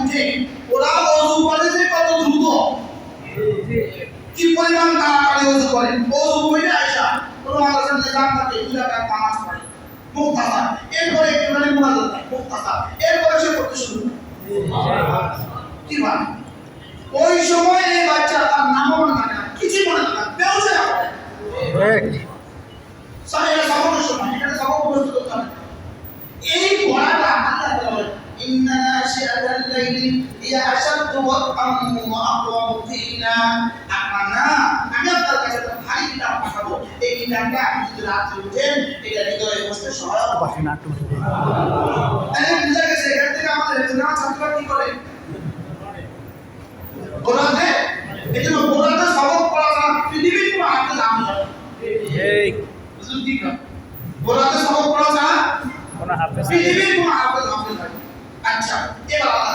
উঠে ওরা ওযু করে যে কত দ্রুত, কি পরিমাণ তাড়াতাড়ি ওযু করে। ওযু করে আয়েশা কোনো মাদ্রাসার নিজাম থাকে 2 রাকাত নামাজ পড়ে মুক্তাসা, এরপরে একটুখানি মুনাজাত হয় মুক্তাসা, এরপরে সে পড়তে শুরু করে। কি মানে ওই সময় এই বাচ্চা তার নামও মনে থাকে না, কিছুই মনে থাকে না, বেউসে না পড়ে। সাহেব সবকের সময় এখানে সবক প্রস্তুত করতে হবে। এই পড়াটা আল্লাহ বলেন ইন্না নাশিআতাল লাইলি হিয়া আশাদ্দু ওয়াতআম ওয়া আকওয়ামু কিলা। আমি আপনার কাছে একটা ভারী কিতাব পাঠাবো, এই কিতাবটা আপনি যদি রাত্রে উঠেন এটা হৃদয়ে বসতে সহায়ক হবে। তাহলে বুঝা গেছে এখান থেকে আমাদের হেফজুল্লাহ ছাত্ররা কি করে বোরাতে, এই জন্য বোরাতে সবক পড়া ছাড়া পৃথিবীর কোনো হাফেজ আমি জানি বুঝুন কি না, বোরাতে সবক পড়া ছাড়া পৃথিবীর কোনো হাফেজ আমি জানি। আচ্ছা এবার